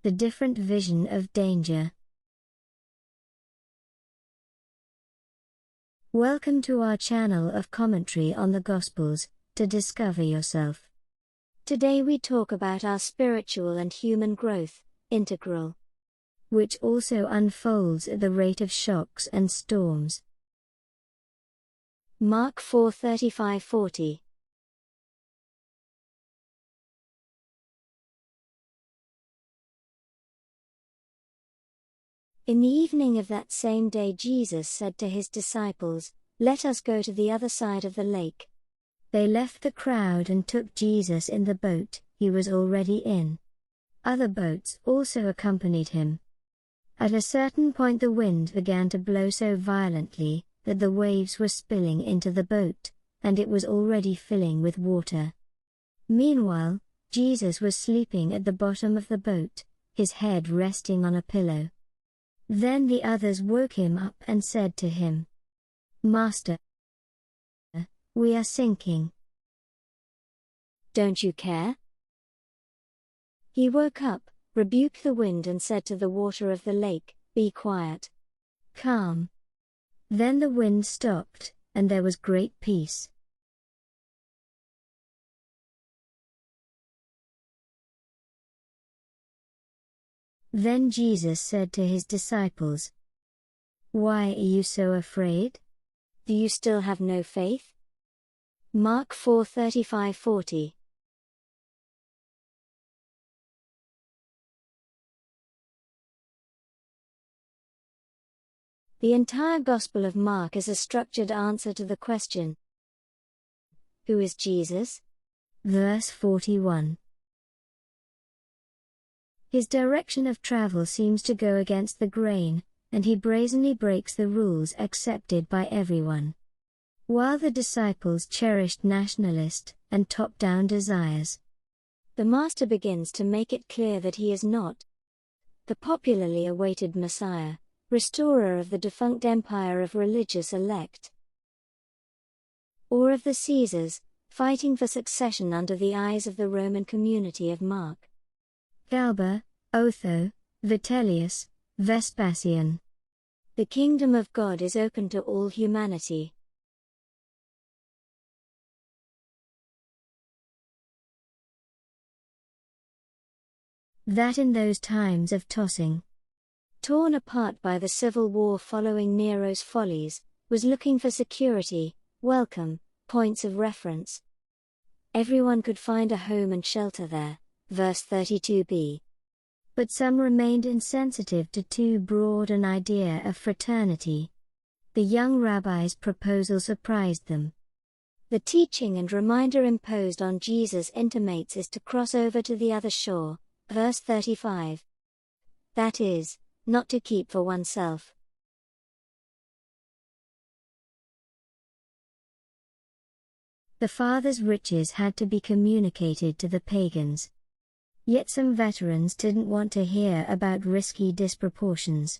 The different vision of danger. Welcome to our channel of commentary on the Gospels, to discover yourself. Today we talk about our spiritual and human growth, integral, which also unfolds at the rate of shocks and storms. Mark 4:35-40. In the evening of that same day Jesus said to his disciples, "Let us go to the other side of the lake." They left the crowd and took Jesus in the boat he was already in. Other boats also accompanied him. At a certain point the wind began to blow so violently that the waves were spilling into the boat, and it was already filling with water. Meanwhile, Jesus was sleeping at the bottom of the boat, his head resting on a pillow. Then the others woke him up and said to him, "Master, we are sinking. Don't you care?" He woke up, rebuked the wind and said to the water of the lake, "Be quiet. Calm." Then the wind stopped, and there was great peace. Then Jesus said to his disciples, "Why are you so afraid? Do you still have no faith?" Mark 4:35-40. The entire Gospel of Mark is a structured answer to the question, "Who is Jesus?" Verse 41. His direction of travel seems to go against the grain, and he brazenly breaks the rules accepted by everyone. While the disciples cherished nationalist and top-down desires, the Master begins to make it clear that he is not the popularly awaited Messiah, restorer of the defunct empire of religious elect, or of the Caesars, fighting for succession under the eyes of the Roman community of Mark, Galba, Otho, Vitellius, Vespasian. The kingdom of God is open to all humanity. That in those times of tossing, torn apart by the civil war following Nero's follies, was looking for security, welcome, points of reference. Everyone could find a home and shelter there, verse 32b. But some remained insensitive to too broad an idea of fraternity. The young rabbi's proposal surprised them. The teaching and reminder imposed on Jesus intimates is to cross over to the other shore, verse 35. That is, not to keep for oneself. The Father's riches had to be communicated to the pagans. Yet some veterans didn't want to hear about risky disproportions.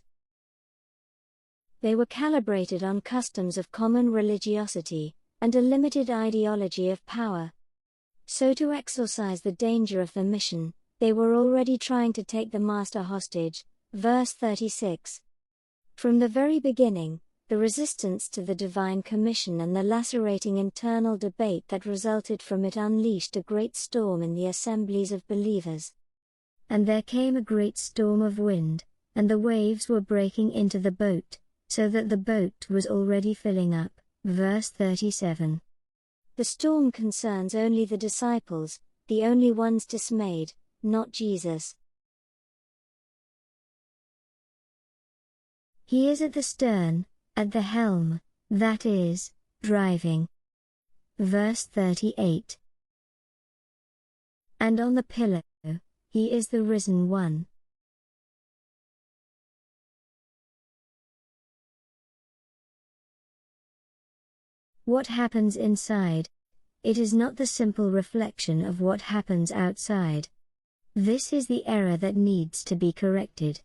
They were calibrated on customs of common religiosity, and a limited ideology of power. So to exorcise the danger of the mission, they were already trying to take the Master hostage, verse 36. From the very beginning, the resistance to the divine commission and the lacerating internal debate that resulted from it unleashed a great storm in the assemblies of believers. And there came a great storm of wind, and the waves were breaking into the boat, so that the boat was already filling up, verse 37. The storm concerns only the disciples, the only ones dismayed, not Jesus. He is at the stern, at the helm, that is, driving. Verse 38. And on the pillow, he is the risen one. What happens inside? It is not the simple reflection of what happens outside. This is the error that needs to be corrected.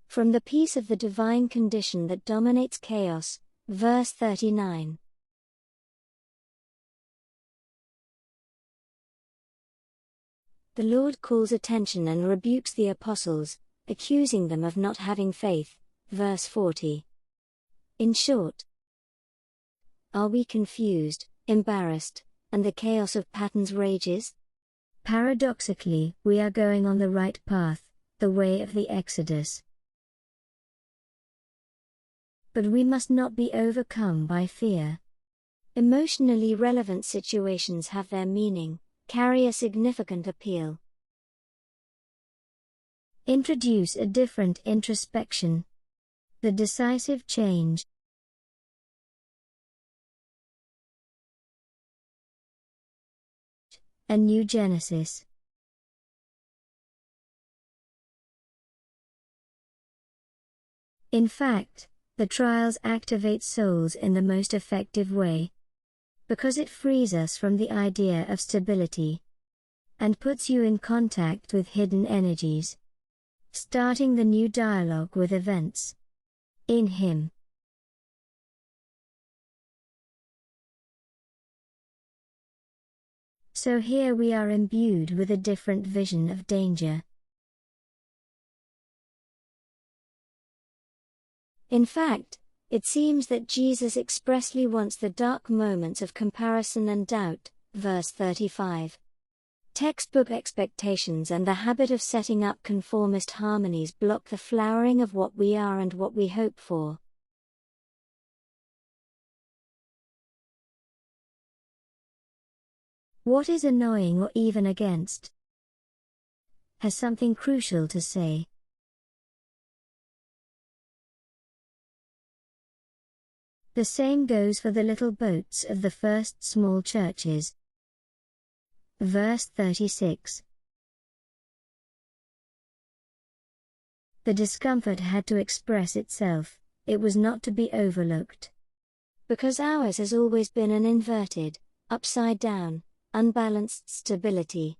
From the peace of the divine condition that dominates chaos, verse 39. The Lord calls attention and rebukes the apostles, accusing them of not having faith, verse 40. In short, are we confused, embarrassed, and the chaos of patterns rages? Paradoxically, we are going on the right path, the way of the Exodus. But we must not be overcome by fear. Emotionally relevant situations have their meaning, carry a significant appeal. Introduce a different introspection. The decisive change. A new Genesis. In fact, the trials activate souls in the most effective way, because it frees us from the idea of stability and puts you in contact with hidden energies, starting the new dialogue with events in Him. So here we are imbued with a different vision of danger. In fact, it seems that Jesus expressly wants the dark moments of comparison and doubt, verse 35. Textbook expectations and the habit of setting up conformist harmonies block the flowering of what we are and what we hope for. What is annoying or even against has something crucial to say. The same goes for the little boats of the first small churches. Verse 36. The discomfort had to express itself, it was not to be overlooked. Because ours has always been an inverted, upside down, unbalanced stability.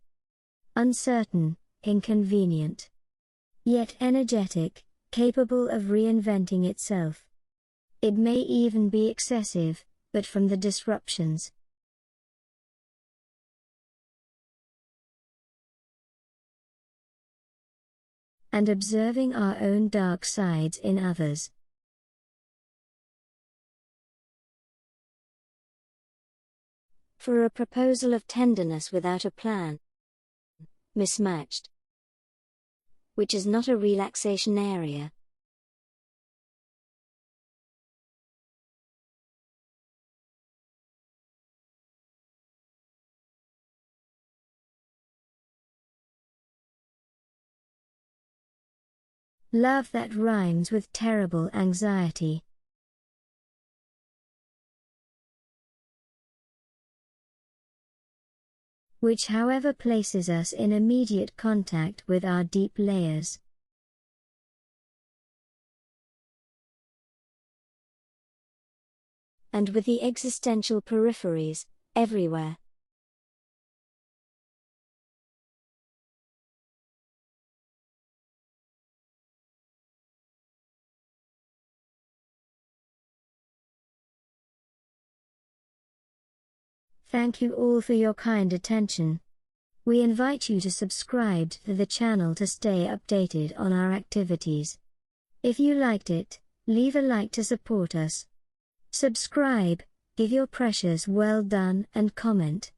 Uncertain, inconvenient. Yet energetic, capable of reinventing itself. It may even be excessive, but from the disruptions. And observing our own dark sides in others. For a proposal of tenderness without a plan. Mismatched. Which is not a relaxation area. Love that rhymes with terrible anxiety. Which however places us in immediate contact with our deep layers. And with the existential peripheries, everywhere. Thank you all for your kind attention. We invite you to subscribe to the channel to stay updated on our activities. If you liked it, leave a like to support us. Subscribe, give your precious well done and comment.